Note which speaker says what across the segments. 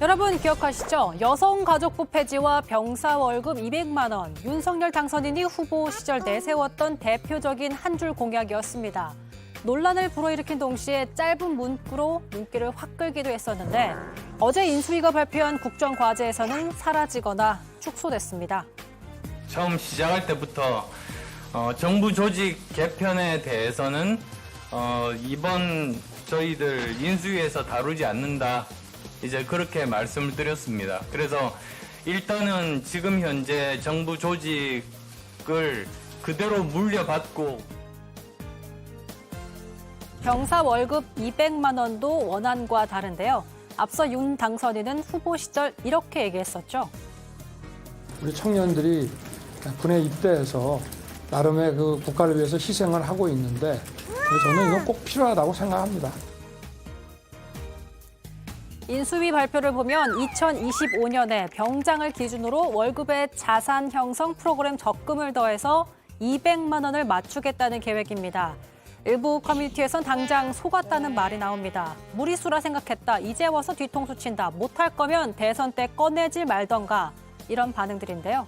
Speaker 1: 여러분 기억하시죠? 여성가족부 폐지와 병사 월급 200만 원, 윤석열 당선인이 후보 시절 내세웠던 대표적인 한 줄 공약이었습니다. 논란을 불어일으킨 동시에 짧은 문구로 눈길을 확 끌기도 했었는데 어제 인수위가 발표한 국정과제에서는 사라지거나 축소됐습니다.
Speaker 2: 처음 시작할 때부터 정부 조직 개편에 대해서는 이번 저희들 인수위에서 다루지 않는다. 이제 그렇게 말씀을 드렸습니다. 그래서 일단은 지금 현재 정부 조직을 그대로 물려받고
Speaker 1: 병사 월급 200만 원도 원안과 다른데요. 앞서 윤 당선인은 후보 시절 이렇게 얘기했었죠.
Speaker 3: 우리 청년들이 군에 입대해서 나름의 그 국가를 위해서 희생을 하고 있는데 저는 이건 꼭 필요하다고 생각합니다.
Speaker 1: 인수위 발표를 보면 2025년에 병장을 기준으로 월급에 자산 형성 프로그램 적금을 더해서 200만 원을 맞추겠다는 계획입니다. 일부 커뮤니티에선 당장 속았다는 말이 나옵니다. 무리수라 생각했다. 이제 와서 뒤통수 친다. 못할 거면 대선 때 꺼내질 말던가. 이런 반응들인데요.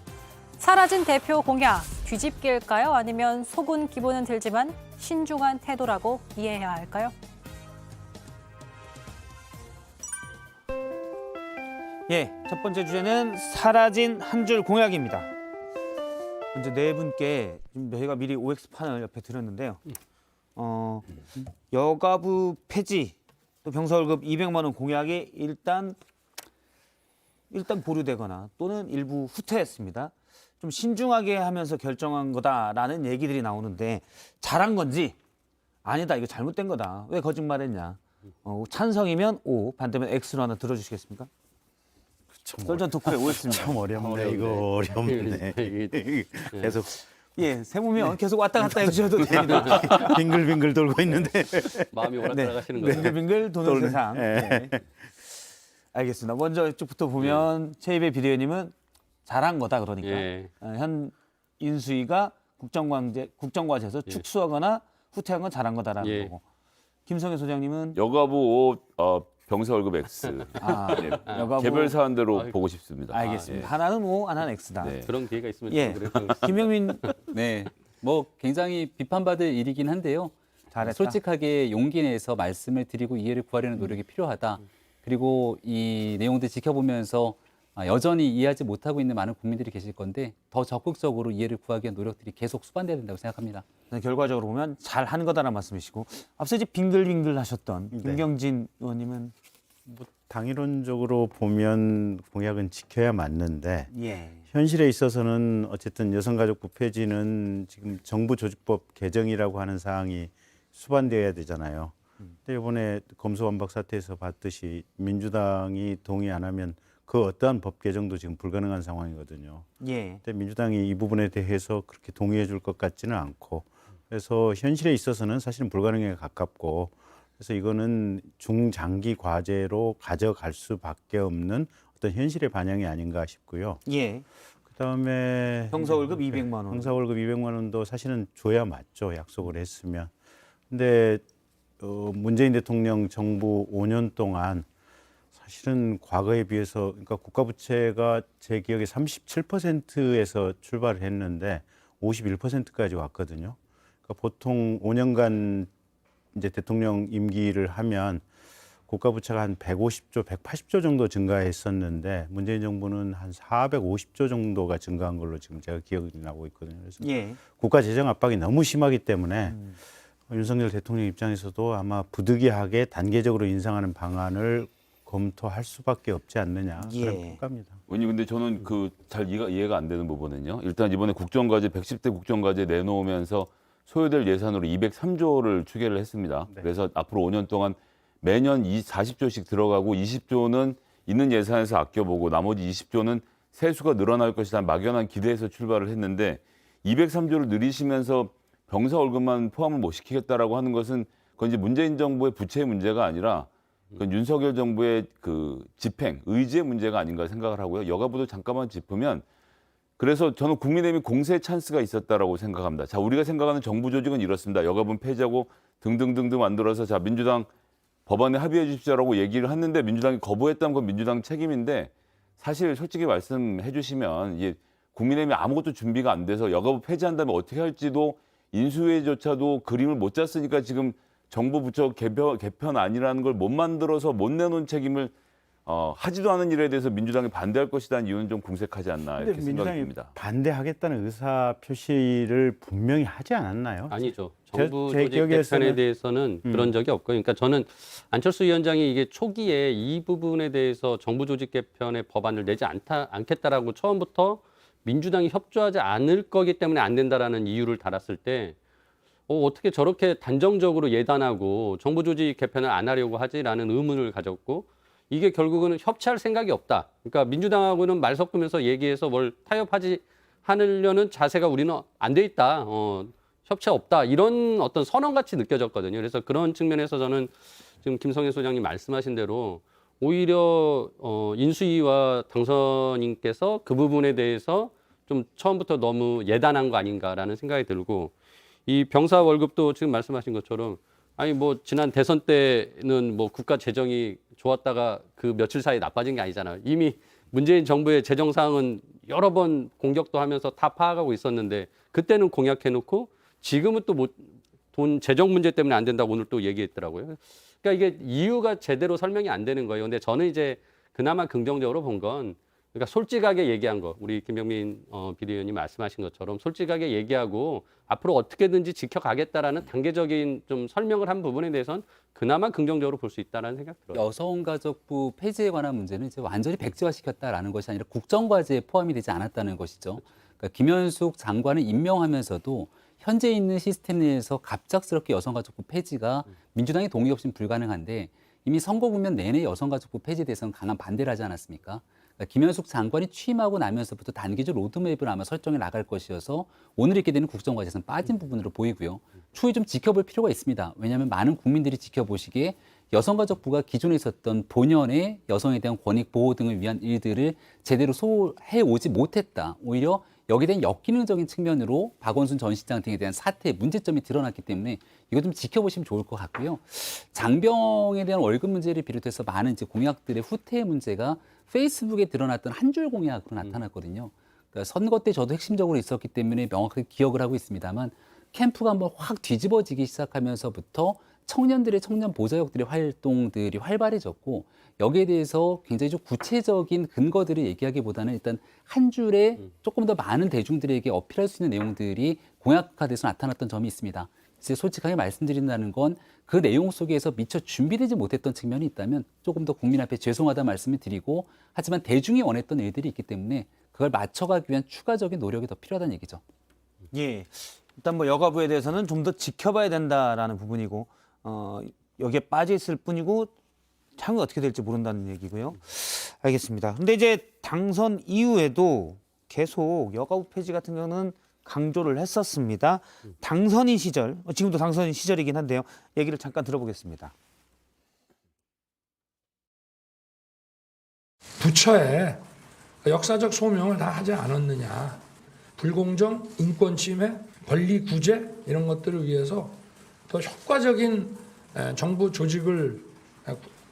Speaker 1: 사라진 대표 공약, 뒤집기일까요? 아니면 속은 기분은 들지만 신중한 태도라고 이해해야 할까요?
Speaker 4: 예, 첫 번째 주제는 사라진 한 줄 공약입니다. 먼저 네 분께 지금 저희가 미리 OX판을 옆에 드렸는데요. 여가부 폐지, 또 병사 월급 200만 원 공약이 일단 보류되거나 또는 일부 후퇴했습니다. 좀 신중하게 하면서 결정한 거다라는 얘기들이 나오는데 잘한 건지 아니다, 이거 잘못된 거다. 왜 거짓말했냐. 찬성이면 O, 반대면 X로 하나 들어주시겠습니까? 썰전 토크의 OX입니다.
Speaker 5: 참 어렵네. 이거 어렵네. 계속
Speaker 4: 세무면 계속 왔다 갔다 해주셔도 됩니다.
Speaker 5: 빙글빙글 돌고 있는데.
Speaker 6: 마음이 오락가락하시는 거예요.
Speaker 4: 빙글빙글 도는 세상. 네. 알겠습니다. 먼저 이쪽부터 보면 최입의 비대위원님은 잘한 거다 그러니까 현 인수위가 국정과제에서 축소하거나 후퇴한 건 잘한 거다라는 거고. 김성현 소장님은
Speaker 7: 여가부 병사 월급 X.
Speaker 4: 여가부
Speaker 7: 개별 사안대로 보고 싶습니다.
Speaker 4: 알겠습니다. 하나는 O, 하나는 X다.
Speaker 7: 네.
Speaker 6: 그런 기회가 있으면 그래서
Speaker 4: 김영민
Speaker 8: 네, 뭐 굉장히 비판받을 일이긴 한데요.
Speaker 4: 잘했다.
Speaker 8: 솔직하게 용기 내서 말씀을 드리고 이해를 구하려는 노력이 필요하다. 그리고 이 내용들 지켜보면서 여전히 이해하지 못하고 있는 많은 국민들이 계실 건데 더 적극적으로 이해를 구하기 위한 노력들이 계속 수반돼야 된다고 생각합니다.
Speaker 4: 결과적으로 보면 잘한 거다라는 말씀이시고 앞서 이제 빙글빙글 하셨던 김경진 의원님은
Speaker 5: 당이론적으로 보면 공약은 지켜야 맞는데
Speaker 4: 예.
Speaker 5: 현실에 있어서는 어쨌든 여성가족부 폐지는 지금 정부 조직법 개정이라고 하는 사항이 수반되어야 되잖아요. 근데 이번에 검수완박 사태에서 봤듯이 민주당이 동의 안 하면 그 어떠한 법 개정도 지금 불가능한 상황이거든요.
Speaker 4: 예.
Speaker 5: 근데 민주당이 이 부분에 대해서 그렇게 동의해 줄 것 같지는 않고 그래서 현실에 있어서는 사실은 불가능에 가깝고 그래서 이거는 중장기 과제로 가져갈 수밖에 없는 어떤 현실의 반영이 아닌가 싶고요.
Speaker 4: 예.
Speaker 5: 그다음에
Speaker 4: 병사 월급 200만 원.
Speaker 5: 병사 월급 200만 원도 사실은 줘야 맞죠. 약속을 했으면. 근데 문재인 대통령 정부 5년 동안 사실은 과거에 비해서 그러니까 국가 부채가 제 기억에 37%에서 출발을 했는데 51%까지 왔거든요. 그러니까 보통 5년간 이제 대통령 임기를 하면 국가 부채가 한 150조, 180조 정도 증가했었는데 문재인 정부는 한 450조 정도가 증가한 걸로 지금 제가 기억이 나고 있거든요. 그래서 국가 재정 압박이 너무 심하기 때문에 윤석열 대통령 입장에서도 아마 부득이하게 단계적으로 인상하는 방안을 검토할 수밖에 없지 않느냐 그런 평가입니다.
Speaker 7: 의원님 근데 저는 잘 이해가 안 되는 부분은요. 일단 이번에 국정과제 110대 국정과제 내놓으면서 소요될 예산으로 203조를 추계를 했습니다.
Speaker 5: 네.
Speaker 7: 그래서 앞으로 5년 동안 매년 40조씩 들어가고 20조는 있는 예산에서 아껴보고 나머지 20조는 세수가 늘어날 것이다 막연한 기대에서 출발을 했는데 203조를 늘리시면서 병사 월급만 포함을 못 시키겠다라고 하는 것은 그건 이제 문재인 정부의 부채의 문제가 아니라 그건 윤석열 정부의 집행, 의지의 문제가 아닌가 생각을 하고요. 여가부도 잠깐만 짚으면 그래서 저는 국민의힘이 공세의 찬스가 있었다라고 생각합니다. 자, 우리가 생각하는 정부 조직은 이렇습니다. 여가부 폐지하고 등등등등 만들어서 자 민주당 법안에 합의해 주십시오라고 얘기를 했는데 민주당이 거부했다면 그건 민주당 책임인데 사실 솔직히 말씀해 주시면 이게 국민의힘이 아무것도 준비가 안 돼서 여가부 폐지한다면 어떻게 할지도 인수위조차도 그림을 못 짰으니까 지금 정부 부처 개편안이라는 걸 못 만들어서 못 내놓은 책임을 하지도 않은 일에 대해서 민주당이 반대할 것이라는 이유는 좀 궁색하지 않나
Speaker 5: 근데
Speaker 7: 이렇게 생각이
Speaker 5: 민주당이
Speaker 7: 듭니다.
Speaker 5: 반대하겠다는 의사 표시를 분명히 하지 않았나요?
Speaker 6: 아니죠.
Speaker 5: 제
Speaker 6: 정부 조직
Speaker 5: 기억에서는-
Speaker 6: 개편에 대해서는 그런 적이 없고요. 그러니까 저는 안철수 위원장이 이게 초기에 이 부분에 대해서 정부 조직 개편의 법안을 내지 않겠다라고 처음부터 민주당이 협조하지 않을 거기 때문에 안 된다라는 이유를 달았을 때 어떻게 저렇게 단정적으로 예단하고 정부 조직 개편을 안 하려고 하지라는 의문을 가졌고 이게 결국은 협치할 생각이 없다. 그러니까 민주당하고는 말 섞으면서 얘기해서 뭘 타협하지 않으려는 자세가 우리는 안 돼 있다. 협치 없다. 이런 어떤 선언같이 느껴졌거든요. 그래서 그런 측면에서 저는 지금 김성애 소장님 말씀하신 대로 오히려 인수위와 당선인께서 그 부분에 대해서 좀 처음부터 너무 예단한 거 아닌가라는 생각이 들고 이 병사 월급도 지금 말씀하신 것처럼 아니 뭐 지난 대선 때는 뭐 국가 재정이 좋았다가 그 며칠 사이에 나빠진 게 아니잖아요. 이미 문재인 정부의 재정 사항은 여러 번 공격도 하면서 다 파악하고 있었는데 그때는 공약해놓고 지금은 또 돈 재정 문제 때문에 안 된다고 오늘 또 얘기했더라고요. 그러니까 이게 이유가 제대로 설명이 안 되는 거예요. 근데 저는 이제 그나마 긍정적으로 본 건 그러니까 솔직하게 얘기한 거, 우리 김병민 비대위원님 말씀하신 것처럼 솔직하게 얘기하고 앞으로 어떻게든지 지켜가겠다라는 단계적인 좀 설명을 한 부분에 대해서는 그나마 긍정적으로 볼 수 있다는 생각 들어요.
Speaker 8: 여성가족부 폐지에 관한 문제는 이제 완전히 백지화시켰다라는 것이 아니라 국정과제에 포함이 되지 않았다는 것이죠. 그러니까 김현숙 장관을 임명하면서도 현재 있는 시스템 내에서 갑작스럽게 여성가족부 폐지가 민주당의 동의 없이는 불가능한데 이미 선거 국면 내내 여성가족부 폐지에 대해서는 강한 반대를 하지 않았습니까? 그러니까 김현숙 장관이 취임하고 나면서부터 단기적 로드맵을 아마 설정해 나갈 것이어서 오늘 있게 되는 국정과제에서는 빠진 부분으로 보이고요. 추후 좀 지켜볼 필요가 있습니다. 왜냐하면 많은 국민들이 지켜보시기에 여성가족부가 기존에 있었던 본연의 여성에 대한 권익 보호 등을 위한 일들을 제대로 소화해오지 못했다. 오히려 여기에 대한 역기능적인 측면으로 박원순 전 시장 등에 대한 사태의 문제점이 드러났기 때문에 이거 좀 지켜보시면 좋을 것 같고요. 장병에 대한 월급 문제를 비롯해서 많은 이제 공약들의 후퇴의 문제가 페이스북에 드러났던 한 줄 공약으로 나타났거든요. 그러니까 선거 때 저도 핵심적으로 있었기 때문에 명확하게 기억을 하고 있습니다만 캠프가 한번 확 뒤집어지기 시작하면서부터 청년들의 청년 보좌역들의 활동들이 활발해졌고 여기에 대해서 굉장히 좀 구체적인 근거들을 얘기하기보다는 일단 한 줄에 조금 더 많은 대중들에게 어필할 수 있는 내용들이 공약화돼서 나타났던 점이 있습니다. 이제 솔직하게 말씀드린다는 건 그 내용 속에서 미처 준비되지 못했던 측면이 있다면 조금 더 국민 앞에 죄송하다는 말씀을 드리고 하지만 대중이 원했던 일들이 있기 때문에 그걸 맞춰가기 위한 추가적인 노력이 더 필요하다는 얘기죠.
Speaker 4: 예. 일단 뭐 여가부에 대해서는 좀 더 지켜봐야 된다라는 부분이고 여기에 빠져 있을 뿐이고 향후 어떻게 될지 모른다는 얘기고요. 알겠습니다. 근데 이제 당선 이후에도 계속 여가부 폐지 같은 경우는 강조를 했었습니다. 당선인 시절, 지금도 당선인 시절이긴 한데요. 얘기를 잠깐 들어보겠습니다.
Speaker 3: 부처에 역사적 소명을 다 하지 않았느냐. 불공정, 인권 침해, 권리 구제 이런 것들을 위해서 더 효과적인 정부 조직을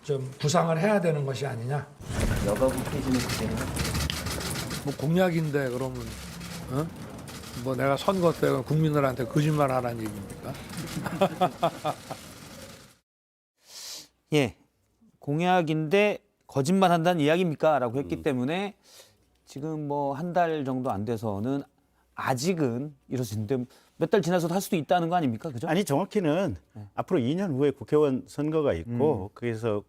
Speaker 3: 좀 구상을 해야 되는 것이 아니냐.
Speaker 9: 여가부 폐지는 그대로
Speaker 3: 뭐 공약인데 그러면 뭐 내가 선거 때 국민들한테 거짓말 하라는 얘기입니까?
Speaker 4: 예, 공약인데 거짓말 한다는 이야기입니까? 라고 했기 때문에 지금 뭐 한 달 정도 안 돼서는 아직은 이럴 수 있는데 몇 달 지나서도 할 수도 있다는 거 아닙니까? 그죠?
Speaker 5: 아니 정확히는 앞으로 2년 후에 국회의원 선거가 있고 그래서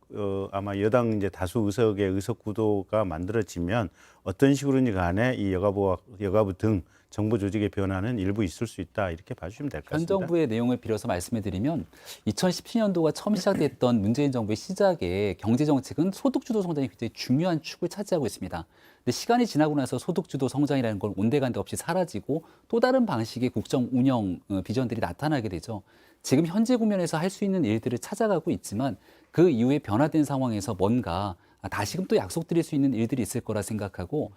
Speaker 5: 아마 여당 이제 다수 의석의 의석 구도가 만들어지면 어떤 식으로니 간에 이 여가부 등 정부 조직의 변화는 일부 있을 수 있다 이렇게 봐주시면 될 것
Speaker 8: 현
Speaker 5: 같습니다.
Speaker 8: 정부의 내용을 빌어서 말씀을 드리면 2017년도가 처음 시작됐던 문재인 정부의 시작에 경제정책은 소득주도 성장이 굉장히 중요한 축을 차지하고 있습니다. 근데 시간이 지나고 나서 소득주도 성장이라는 건 온데간데 없이 사라지고 또 다른 방식의 국정 운영 비전들이 나타나게 되죠. 지금 현재 국면에서 할 수 있는 일들을 찾아가고 있지만 그 이후에 변화된 상황에서 뭔가 다시금 또 약속드릴 수 있는 일들이 있을 거라 생각하고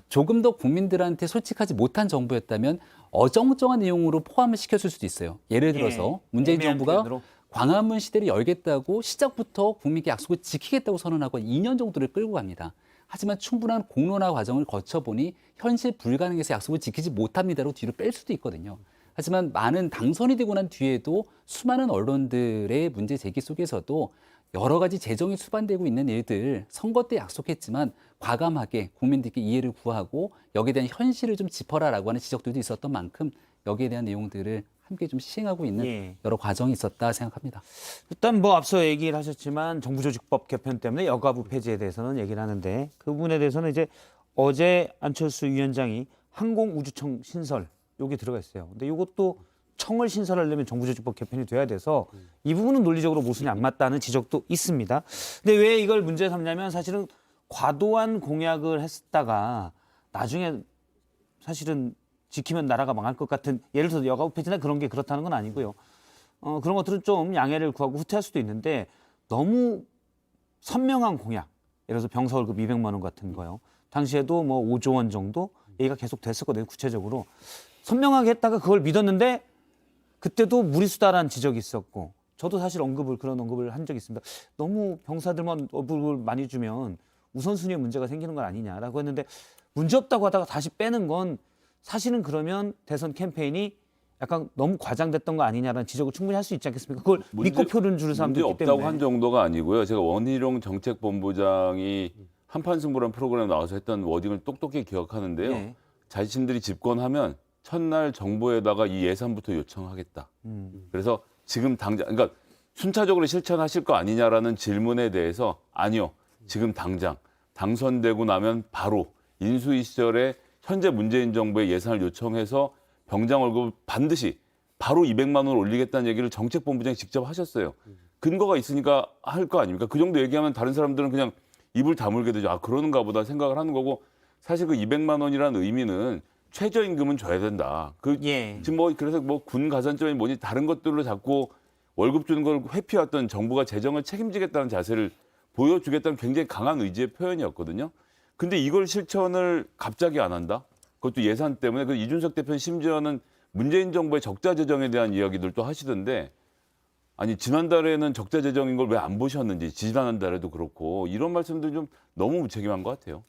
Speaker 8: 조금 더 국민들한테 솔직하지 못한 정부였다면 어정쩡한 내용으로 포함을 시켰을 수도 있어요. 예를 들어서 문재인
Speaker 4: 애매한
Speaker 8: 정부가
Speaker 4: 표현으로.
Speaker 8: 광화문 시대를 열겠다고 시작부터 국민께 약속을 지키겠다고 선언하고 2년 정도를 끌고 갑니다. 하지만 충분한 공론화 과정을 거쳐보니 현실 불가능해서 약속을 지키지 못합니다로 뒤로 뺄 수도 있거든요. 하지만 많은 당선이 되고 난 뒤에도 수많은 언론들의 문제 제기 속에서도 여러 가지 재정이 수반되고 있는 일들 선거 때 약속했지만 과감하게 국민들께 이해를 구하고 여기에 대한 현실을 좀 짚어라라고 하는 지적들도 있었던 만큼 여기에 대한 내용들을 함께 좀 시행하고 있는
Speaker 4: 예.
Speaker 8: 여러 과정이 있었다 생각합니다.
Speaker 4: 일단 뭐 앞서 얘기를 하셨지만 정부조직법 개편 때문에 여가부 폐지에 대해서는 얘기를 하는데 그 부분에 대해서는 이제 어제 안철수 위원장이 항공우주청 신설 여기 들어가 있어요. 근데 이것도 청을 신설하려면 정부조직법 개편이 돼야 돼서 이 부분은 논리적으로 모순이 안 맞다는 지적도 있습니다. 근데 왜 이걸 문제 삼냐면 사실은 과도한 공약을 했다가 나중에 사실은 지키면 나라가 망할 것 같은 예를 들어서 여가부 폐지나 그런 게 그렇다는 건 아니고요. 그런 것들은 좀 양해를 구하고 후퇴할 수도 있는데 너무 선명한 공약, 예를 들어서 병사 월급 200만 원 같은 거요. 당시에도 뭐 5조 원 정도 얘기가 계속 됐었거든요. 구체적으로. 선명하게 했다가 그걸 믿었는데 그때도 무리수다라는 지적이 있었고 저도 사실 그런 언급을 한 적이 있습니다. 너무 병사들만 월급을 많이 주면 우선순위에 문제가 생기는 건 아니냐라고 했는데 문제없다고 하다가 다시 빼는 건 사실은 그러면 대선 캠페인이 약간 너무 과장됐던 거 아니냐라는 지적을 충분히 할 수 있지 않겠습니까? 그걸 믿고 표를 주는 사람도 있기
Speaker 7: 문제
Speaker 4: 때문에.
Speaker 7: 없다고 한 정도가 아니고요. 제가 원희룡 정책본부장이 한판승부라는 프로그램에 나와서 했던 워딩을 똑똑히 기억하는데요.
Speaker 4: 예.
Speaker 7: 자신들이 집권하면 첫날 정부에다가 이 예산부터 요청하겠다. 그래서 지금 당장, 그러니까 순차적으로 실천하실 거 아니냐라는 질문에 대해서 아니요. 지금 당장 당선되고 나면 바로 인수위 시절에 현재 문재인 정부의 예산을 요청해서 병장 월급을 반드시 바로 200만 원을 올리겠다는 얘기를 정책본부장이 직접 하셨어요. 근거가 있으니까 할 거 아닙니까? 그 정도 얘기하면 다른 사람들은 그냥 입을 다물게 되죠. 아, 그러는가 보다 생각을 하는 거고 사실 그 200만 원이라는 의미는 최저임금은 줘야 된다.
Speaker 4: 예.
Speaker 7: 지금 뭐 그래서 뭐 군 가산점이 뭐니 다른 것들로 자꾸 월급 주는 걸 회피했던 정부가 재정을 책임지겠다는 자세를 보여주겠다는 굉장히 강한 의지의 표현이었거든요. 근데 이걸 실천을 갑자기 안 한다? 그것도 예산 때문에 그 이준석 대표는 심지어는 문재인 정부의 적자 재정에 대한 이야기들도 하시던데 아니 지난달에는 적자 재정인 걸 왜 안 보셨는지 지난달에도 그렇고 이런 말씀들 좀 너무 무책임한 것 같아요.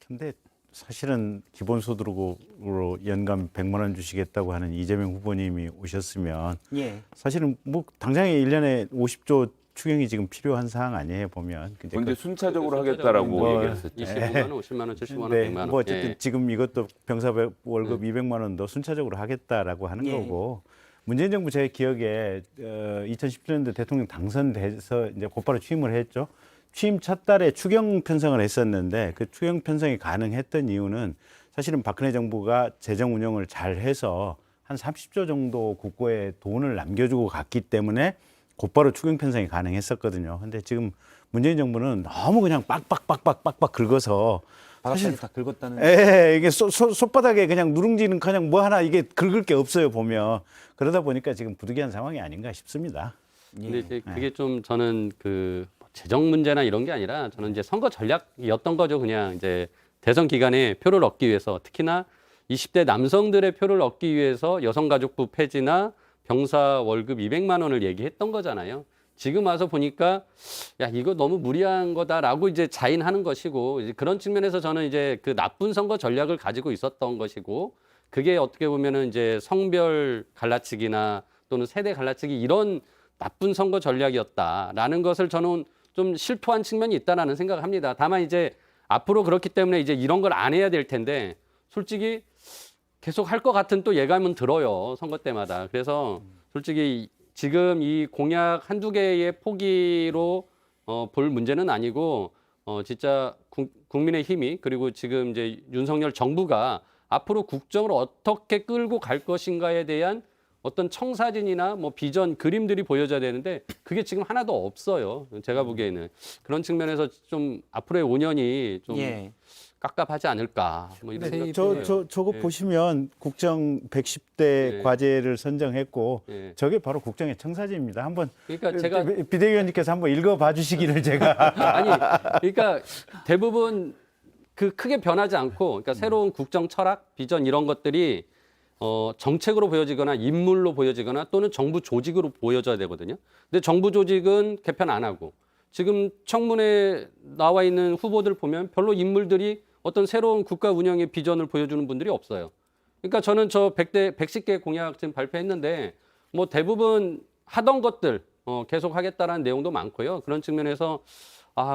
Speaker 5: 근데 사실은 기본소득으로 연간 100만 원 주시겠다고 하는 이재명 후보님이 오셨으면
Speaker 4: 예.
Speaker 5: 사실은 뭐 당장에 1년에 50조 추경이 지금 필요한 사항 아니에요 보면. 근데
Speaker 7: 근데
Speaker 5: 그-
Speaker 7: 순차적으로 하겠다라고
Speaker 5: 뭐,
Speaker 7: 얘기했었죠.
Speaker 6: 25만 원, 50만 원, 75만 원,
Speaker 5: 네,
Speaker 6: 100만 원.
Speaker 5: 뭐 어쨌든
Speaker 6: 예.
Speaker 5: 지금 이것도 병사 월급 200만 원도 순차적으로 하겠다라고 하는
Speaker 4: 예.
Speaker 5: 거고 문재인 정부 제 기억에 2017년도 대통령 당선돼서 이제 곧바로 취임을 했죠. 취임 첫 달에 추경 편성을 했었는데 그 추경 편성이 가능했던 이유는 사실은 박근혜 정부가 재정 운영을 잘 해서 한 30조 정도 국고에 돈을 남겨주고 갔기 때문에 곧바로 추경 편성이 가능했었거든요. 근데 지금 문재인 정부는 너무 그냥 빡빡 긁어서
Speaker 4: 바닥까지 다 긁었다는.
Speaker 5: 예, 이게 손바닥에 그냥 누룽지는 그냥 뭐 하나 이게 긁을 게 없어요 보면. 그러다 보니까 지금 부득이한 상황이 아닌가 싶습니다.
Speaker 6: 근데 이제 그게 좀 저는 그 재정 문제나 이런 게 아니라 저는 이제 선거 전략이었던 거죠. 그냥 이제 대선 기간에 표를 얻기 위해서 특히나 20대 남성들의 표를 얻기 위해서 여성가족부 폐지나 병사 월급 200만 원을 얘기했던 거잖아요. 지금 와서 보니까 야 이거 너무 무리한 거다라고 이제 자인하는 것이고 이제 그런 측면에서 저는 이제 그 나쁜 선거 전략을 가지고 있었던 것이고 그게 어떻게 보면은 이제 성별 갈라치기나 또는 세대 갈라치기 이런 나쁜 선거 전략이었다라는 것을 저는 좀 실토한 측면이 있다라는 생각을 합니다. 다만 이제 앞으로 그렇기 때문에 이제 이런 걸 안 해야 될 텐데 솔직히 계속 할 것 같은 또 예감은 들어요. 선거 때마다. 그래서 솔직히 지금 이 공약 한두 개의 포기로 볼 문제는 아니고 진짜 국민의힘이 그리고 지금 이제 윤석열 정부가 앞으로 국정을 어떻게 끌고 갈 것인가에 대한 어떤 청사진이나 뭐 비전 그림들이 보여져야 되는데 그게 지금 하나도 없어요. 제가 보기에는 그런 측면에서 좀 앞으로의 5년이 좀
Speaker 4: 예.
Speaker 6: 깝깝하지 않을까 뭐 이런 생각이 들어요.
Speaker 5: 저거
Speaker 6: 예.
Speaker 5: 보시면 국정 110대
Speaker 6: 예.
Speaker 5: 과제를 선정했고
Speaker 6: 예.
Speaker 5: 저게 바로 국정의 청사진입니다. 한번
Speaker 6: 그러니까 제가
Speaker 5: 비대위원님께서 한번 읽어봐 주시기를 제가
Speaker 6: 아니 그러니까 대부분 그 크게 변하지 않고 그러니까 새로운 국정 철학, 비전 이런 것들이 정책으로 보여지거나 인물로 보여지거나 또는 정부 조직으로 보여져야 되거든요. 근데 정부 조직은 개편 안 하고 지금 청문회에 나와 있는 후보들 보면 별로 인물들이 어떤 새로운 국가 운영의 비전을 보여주는 분들이 없어요. 그러니까 저는 저 110개 공약 지금 발표했는데 뭐 대부분 하던 것들 계속 하겠다라는 내용도 많고요. 그런 측면에서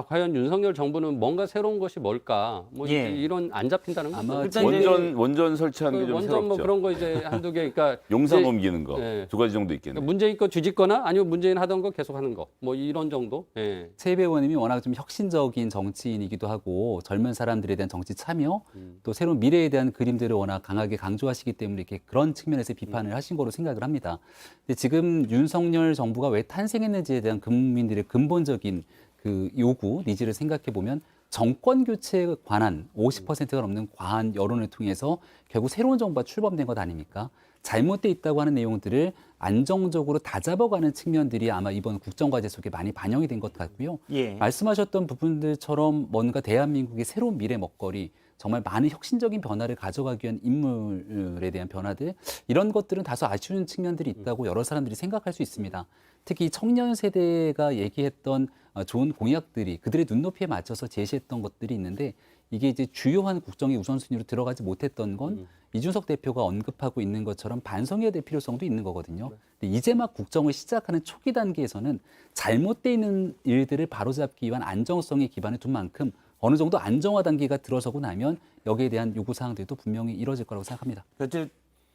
Speaker 6: 과연 윤석열 정부는 뭔가 새로운 것이 뭘까? 뭐
Speaker 4: 예.
Speaker 6: 이런 안 잡힌다는 거죠.
Speaker 8: 아마
Speaker 6: 일단 이제
Speaker 7: 원전 설치하는 게 좀
Speaker 6: 원전
Speaker 7: 새롭죠.
Speaker 6: 뭐 그런 거 이제 한두 개. 그러니까
Speaker 7: 용산
Speaker 6: 이제
Speaker 7: 옮기는 거
Speaker 6: 예.
Speaker 7: 2가지 정도 있겠네요.
Speaker 6: 그러니까 문재인 거 뒤집거나 아니면 문재인 하던 거 계속 하는 거. 뭐 이런 정도. 예.
Speaker 8: 최이배 의원님이 워낙 좀 혁신적인 정치인이기도 하고 젊은 사람들에 대한 정치 참여 또 새로운 미래에 대한 그림들을 워낙 강하게 강조하시기 때문에 이렇게 그런 측면에서 비판을 하신 거로 생각을 합니다. 근데 지금 윤석열 정부가 왜 탄생했는지에 대한 국민들의 근본적인 그 요구, 니즈를 생각해 보면 정권 교체에 관한 50%가 넘는 과한 여론을 통해서 결국 새로운 정부가 출범된 것 아닙니까? 잘못돼 있다고 하는 내용들을 안정적으로 다잡아가는 측면들이 아마 이번 국정과제 속에 많이 반영이 된 것 같고요.
Speaker 4: 예.
Speaker 8: 말씀하셨던 부분들처럼 뭔가 대한민국의 새로운 미래 먹거리, 정말 많은 혁신적인 변화를 가져가기 위한 인물에 대한 변화들, 이런 것들은 다소 아쉬운 측면들이 있다고 여러 사람들이 생각할 수 있습니다. 특히 청년 세대가 얘기했던 좋은 공약들이 그들의 눈높이에 맞춰서 제시했던 것들이 있는데 이게 이제 주요한 국정의 우선순위로 들어가지 못했던 건 이준석 대표가 언급하고 있는 것처럼 반성해야 될 필요성도 있는 거거든요. 근데 이제 막 국정을 시작하는 초기 단계에서는 잘못돼 있는 일들을 바로잡기 위한 안정성에 기반을 둔 만큼 어느 정도 안정화 단계가 들어서고 나면 여기에 대한 요구 사항들도 분명히 이루어질 거라고 생각합니다.
Speaker 4: 그렇지.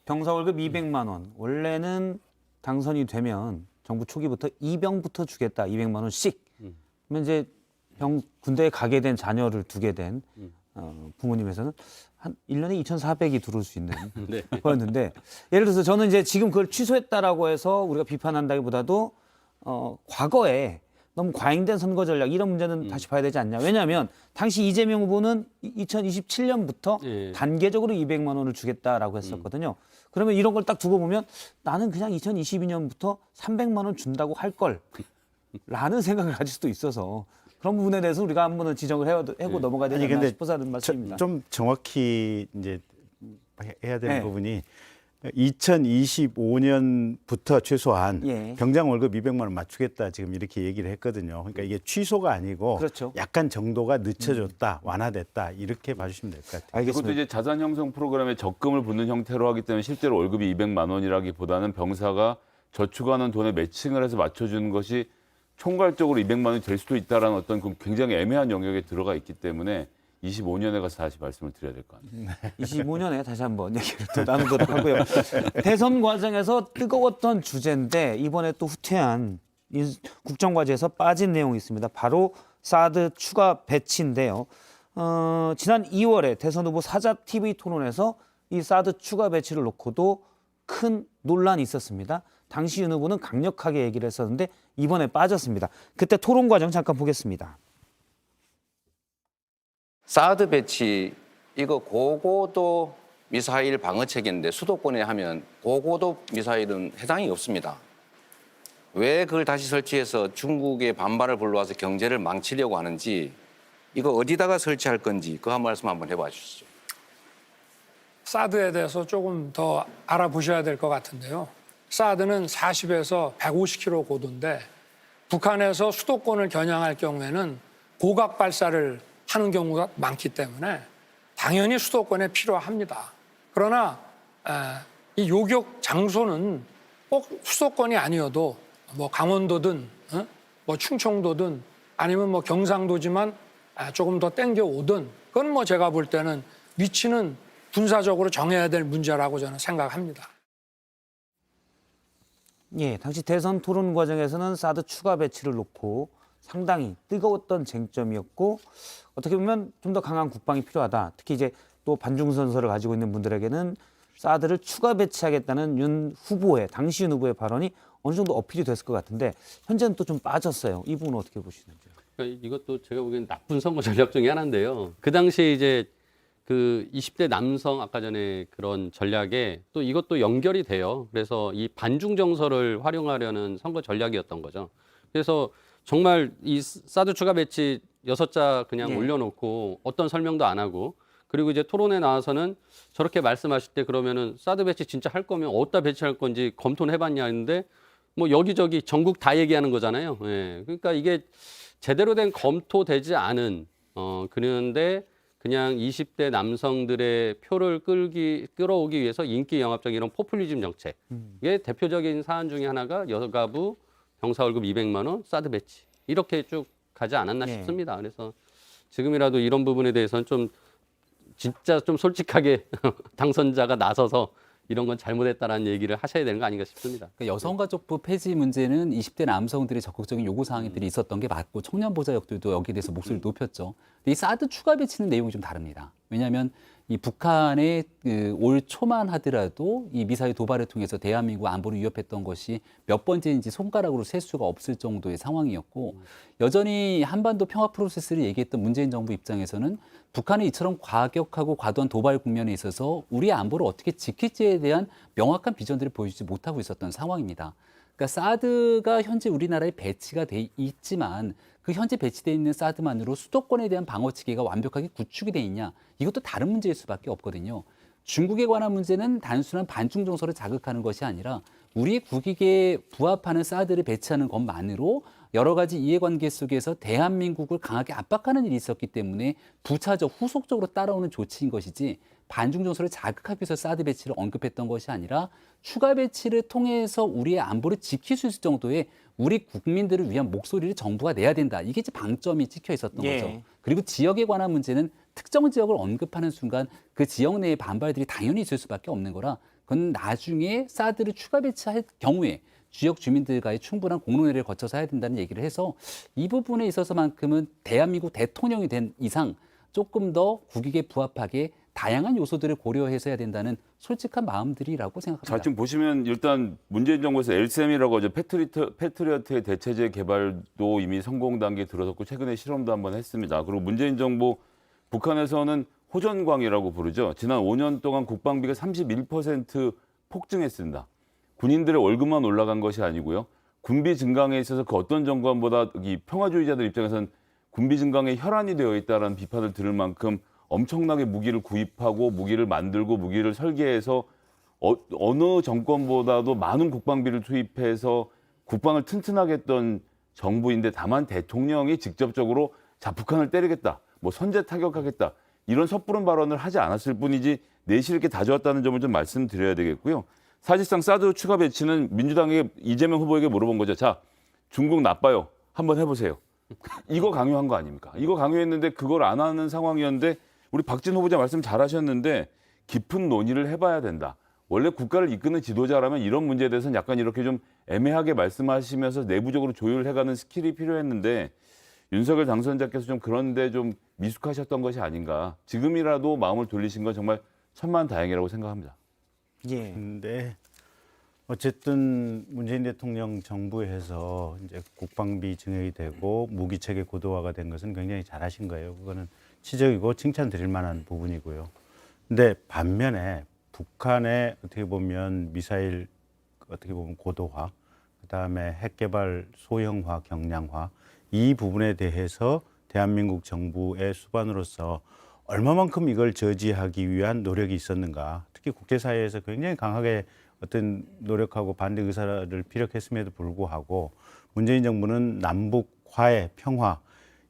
Speaker 4: 병사 월급 200만 원. 원래는 당선이 되면 정부 초기부터 이병부터 주겠다. 200만 원씩. 그러면 이제 군대에 가게 된 자녀를 두게 된 부모님에서는 한 1년에 2,400이 들어올 수 있는
Speaker 6: 네.
Speaker 4: 거였는데 예를 들어서 저는 이제 지금 그걸 취소했다라고 해서 우리가 비판한다기보다도 과거에 너무 과잉된 선거 전략 이런 문제는 다시 봐야 되지 않냐. 왜냐하면 당시 이재명 후보는 2027년부터
Speaker 6: 예.
Speaker 4: 단계적으로 200만 원을 주겠다라고 했었거든요. 그러면 이런 걸 딱 두고 보면 나는 그냥 2022년부터 300만 원 준다고 할 걸 라는 생각을 가질 수도 있어서 그런 부분에 대해서 우리가 한 번은 지적을 해고 넘어가야 되지 않나 싶어서 하는 말씀입니다.
Speaker 5: 좀 정확히 이제 해야 되는
Speaker 4: 네.
Speaker 5: 부분이 2025년부터 최소한
Speaker 4: 예.
Speaker 5: 병장 월급 200만 원 맞추겠다 지금 이렇게 얘기를 했거든요. 그러니까 이게 취소가 아니고
Speaker 4: 그렇죠.
Speaker 5: 약간 정도가 늦춰졌다, 완화됐다 이렇게 봐주시면 될 것 같아요.
Speaker 7: 그것도 이제 자산 형성 프로그램에 적금을 붓는 형태로 하기 때문에 실제로 월급이 200만 원이라기보다는 병사가 저축하는 돈에 매칭을 해서 맞춰주는 것이 총괄적으로 200만 원이 될 수도 있다라는 어떤 그 굉장히 애매한 영역에 들어가 있기 때문에 25년에 가서 다시 말씀을 드려야 될 것 같아요.
Speaker 4: 25년에 다시 한번 얘기를 또 나누도록 하고요. 대선 과정에서 뜨거웠던 주제인데 이번에 또 후퇴한 국정과제에서 빠진 내용이 있습니다. 바로 사드 추가 배치인데요. 지난 2월에 대선 후보 사자 TV 토론에서 이 사드 추가 배치를 놓고도 큰 논란이 있었습니다. 당시 윤 후보는 강력하게 얘기를 했었는데 이번에 빠졌습니다. 그때 토론 과정 잠깐 보겠습니다.
Speaker 10: 사드 배치 이거 고고도 미사일 방어책인데 수도권에 하면 고고도 미사일은 해당이 없습니다. 왜 그걸 다시 설치해서 중국의 반발을 불러와서 경제를 망치려고 하는지 이거 어디다가 설치할 건지 그 한 말씀 한번 해봐 주시죠.
Speaker 3: 사드에 대해서 조금 더 알아보셔야 될 것 같은데요. 사드는 40에서 150km 고도인데 북한에서 수도권을 겨냥할 경우에는 고각 발사를 하는 경우가 많기 때문에 당연히 수도권에 필요합니다. 그러나 이 요격 장소는 꼭 수도권이 아니어도 뭐 강원도든 뭐 충청도든 아니면 뭐 경상도지만 조금 더 땡겨 오든 그건 뭐 제가 볼 때는 위치는 군사적으로 정해야 될 문제라고 저는 생각합니다.
Speaker 4: 예, 당시 대선 토론 과정에서는 사드 추가 배치를 놓고 상당히 뜨거웠던 쟁점이었고 어떻게 보면 좀 더 강한 국방이 필요하다. 특히 이제 또 반중선서를 가지고 있는 분들에게는 사드를 추가 배치하겠다는 윤 후보의 당시 윤 후보의 발언이 어느 정도 어필이 됐을 것 같은데 현재는 또 좀 빠졌어요. 이 부분은 어떻게 보시는지요?
Speaker 6: 그러니까 이것도 제가 보기엔 나쁜 선거 전략 중에 하나인데요. 그 당시에 이제 그 20대 남성 아까 전에 그런 전략에 또 이것도 연결이 돼요. 그래서 이 반중 정서를 활용하려는 선거 전략이었던 거죠. 그래서 정말 이 사드 추가 배치 6자 그냥
Speaker 4: 예.
Speaker 6: 올려놓고 어떤 설명도 안 하고 그리고 이제 토론에 나와서는 저렇게 말씀하실 때 그러면은 사드 배치 진짜 할 거면 어디다 배치할 건지 검토는 해봤냐 했는데 뭐 여기저기 전국 다 얘기하는 거잖아요. 예. 그러니까 이게 제대로 된 검토되지 않은 그런데 그냥 20대 남성들의 표를 끌어오기 위해서 인기 영합적 이런 포퓰리즘 정책. 이게 대표적인 사안 중에 하나가 여가부 병사 월급 200만 원 사드 배치. 이렇게 쭉 가지 않았나
Speaker 4: 네.
Speaker 6: 싶습니다. 그래서 지금이라도 이런 부분에 대해서는 좀 진짜 좀 솔직하게 당선자가 나서서 이런 건 잘못했다라는 얘기를 하셔야 되는 거 아닌가 싶습니다.
Speaker 8: 그러니까 여성가족부 폐지 문제는 20대 남성들의 적극적인 요구 사항들이 있었던 게 맞고 청년 보좌역들도 여기에 대해서 목소리를 높였죠. 근데 이 사드 추가 배치는 내용이 좀 다릅니다. 왜냐하면 이 북한의 올 초만 하더라도 이 미사일 도발을 통해서 대한민국 안보를 위협했던 것이 몇 번째인지 손가락으로 셀 수가 없을 정도의 상황이었고 여전히 한반도 평화 프로세스를 얘기했던 문재인 정부 입장에서는 북한이 이처럼 과격하고 과도한 도발 국면에 있어서 우리의 안보를 어떻게 지킬지에 대한 명확한 비전들을 보여주지 못하고 있었던 상황입니다. 그러니까 사드가 현재 우리나라에 배치가 돼 있지만 그 현재 배치되어 있는 사드만으로 수도권에 대한 방어 체계가 완벽하게 구축이 돼 있냐 이것도 다른 문제일 수밖에 없거든요. 중국에 관한 문제는 단순한 반중 정서를 자극하는 것이 아니라 우리의 국익에 부합하는 사드를 배치하는 것만으로 여러 가지 이해관계 속에서 대한민국을 강하게 압박하는 일이 있었기 때문에 부차적 후속적으로 따라오는 조치인 것이지 반중 정서를 자극하기 위해서 사드 배치를 언급했던 것이 아니라 추가 배치를 통해서 우리의 안보를 지킬 수 있을 정도의 우리 국민들을 위한 목소리를 정부가 내야 된다. 이게 이제 방점이 찍혀 있었던 거죠. 그리고 지역에 관한 문제는 특정 지역을 언급하는 순간 그 지역 내의 반발들이 당연히 있을 수밖에 없는 거라 그건 나중에 사드를 추가 배치할 경우에 지역 주민들과의 충분한 공론회를 거쳐서 해야 된다는 얘기를 해서 이 부분에 있어서만큼은 대한민국 대통령이 된 이상 조금 더 국익에 부합하게 다양한 요소들을 고려해서 해야 된다는 솔직한 마음들이라고 생각합니다.
Speaker 7: 자, 지금 보시면 일단 문재인 정부에서 엘셈이라고 하죠. 패트리어트의 대체제 개발도 이미 성공 단계에 들어섰고 최근에 실험도 한번 했습니다. 그리고 문재인 정부 북한에서는 호전광이라고 부르죠. 지난 5년 동안 국방비가 31% 폭증했습니다. 군인들의 월급만 올라간 것이 아니고요. 군비 증강에 있어서 그 어떤 정권보다 이 평화주의자들 입장에서는 군비 증강에 혈안이 되어 있다는 비판을 들을 만큼 엄청나게 무기를 구입하고 무기를 만들고 무기를 설계해서 어느 정권보다도 많은 국방비를 투입해서 국방을 튼튼하게 했던 정부인데 다만 대통령이 직접적으로 자 북한을 때리겠다, 뭐 선제 타격하겠다 이런 섣부른 발언을 하지 않았을 뿐이지 내실 있게 다져왔다는 점을 좀 말씀드려야 되겠고요. 사실상 사드 추가 배치는 민주당의 이재명 후보에게 물어본 거죠. 자, 중국 나빠요. 한번 해보세요. 이거 강요한 거 아닙니까? 이거 강요했는데 그걸 안 하는 상황이었는데 우리 박진 후보자 말씀 잘하셨는데 깊은 논의를 해봐야 된다. 원래 국가를 이끄는 지도자라면 이런 문제에 대해서는 약간 이렇게 좀 애매하게 말씀하시면서 내부적으로 조율을 해가는 스킬이 필요했는데 윤석열 당선자께서 좀 그런데 좀 미숙하셨던 것이 아닌가. 지금이라도 마음을 돌리신 건 정말 천만다행이라고 생각합니다.
Speaker 4: 예.
Speaker 5: 근데 어쨌든 문재인 대통령 정부에서 이제 국방비 증액이 되고 무기 체계 고도화가 된 것은 굉장히 잘하신 거예요. 그거는 지적이고 칭찬드릴 만한 부분이고요. 근데 반면에 북한의 어떻게 보면 미사일 어떻게 보면 고도화, 그다음에 핵 개발 소형화, 경량화 이 부분에 대해서 대한민국 정부의 수반으로서 얼마만큼 이걸 저지하기 위한 노력이 있었는가. 특히 국제사회에서 굉장히 강하게 어떤 노력하고 반대 의사를 피력했음에도 불구하고 문재인 정부는 남북 화해, 평화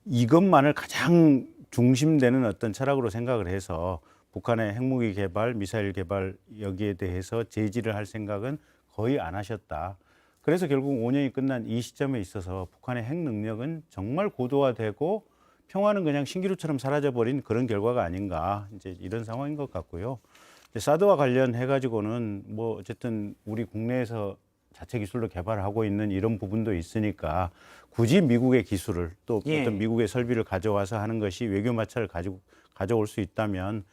Speaker 5: 이것만을 가장 중심되는 어떤 철학으로 생각을 해서 북한의 핵무기 개발, 미사일 개발 여기에 대해서 제지를 할 생각은 거의 안 하셨다. 그래서 결국 5년이 끝난 이 시점에 있어서 북한의 핵 능력은 정말 고도화되고 평화는 그냥 신기루처럼 사라져버린 그런 결과가 아닌가 이제 이런 상황인 것 같고요. 사드와 관련해 가지고는 뭐 어쨌든 우리 국내에서 자체 기술로 개발하고 있는 이런 부분도 있으니까 굳이 미국의 기술을 또 어떤 미국의 설비를 가져와서 하는 것이 외교 마찰을 가져올 수 있다면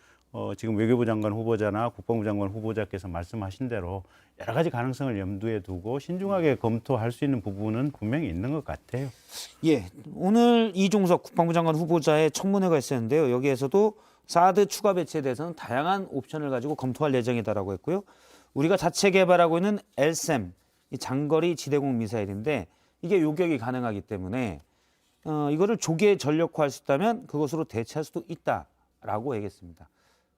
Speaker 5: 지금 외교부 장관 후보자나 국방부 장관 후보자께서 말씀하신 대로 여러 가지 가능성을 염두에 두고 신중하게 검토할 수 있는 부분은 분명히 있는 것 같아요.
Speaker 4: 예, 오늘 이종석 국방부 장관 후보자의 청문회가 있었는데요. 여기에서도 사드 추가 배치에 대해서는 다양한 옵션을 가지고 검토할 예정이다라고 했고요. 우리가 자체 개발하고 있는 엘셈, 이 장거리 지대공 미사일인데 이게 요격이 가능하기 때문에 이거를 조기에 전력화할 수 있다면 그것으로 대체할 수도 있다라고 얘기했습니다.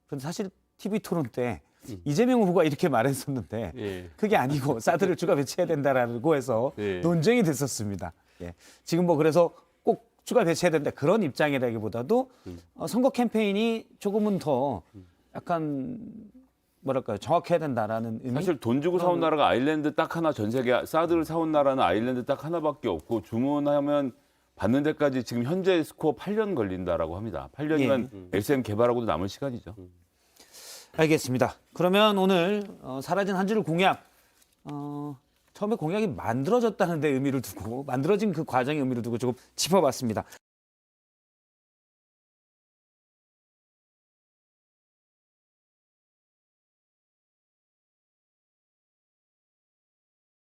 Speaker 4: 그런데 사실 TV 토론 때 이재명 후보가 이렇게 말했었는데
Speaker 6: 예.
Speaker 4: 그게 아니고 사드를 추가 배치해야 된다라고 해서
Speaker 6: 예.
Speaker 4: 논쟁이 됐었습니다. 예. 지금 뭐 그래서 꼭 추가 배치해야 된다 그런 입장이라기보다도 선거 캠페인이 조금은 더 약간 뭐랄까요 정확해야 된다라는 의미.
Speaker 7: 사실 돈 주고 사온 나라가 아일랜드 딱 하나, 전 세계 사드를 사온 나라는 아일랜드 딱 하나밖에 없고 주문하면 받는 데까지 지금 현재 스코어 8년 걸린다라고 합니다. 8년이면 SM 개발하고도 남은 시간이죠.
Speaker 4: 알겠습니다. 그러면 오늘 사라진 한 줄 공약 처음에 공약이 만들어졌다는 데 의미를 두고 만들어진 그 과정의 의미를 두고 조금 짚어봤습니다.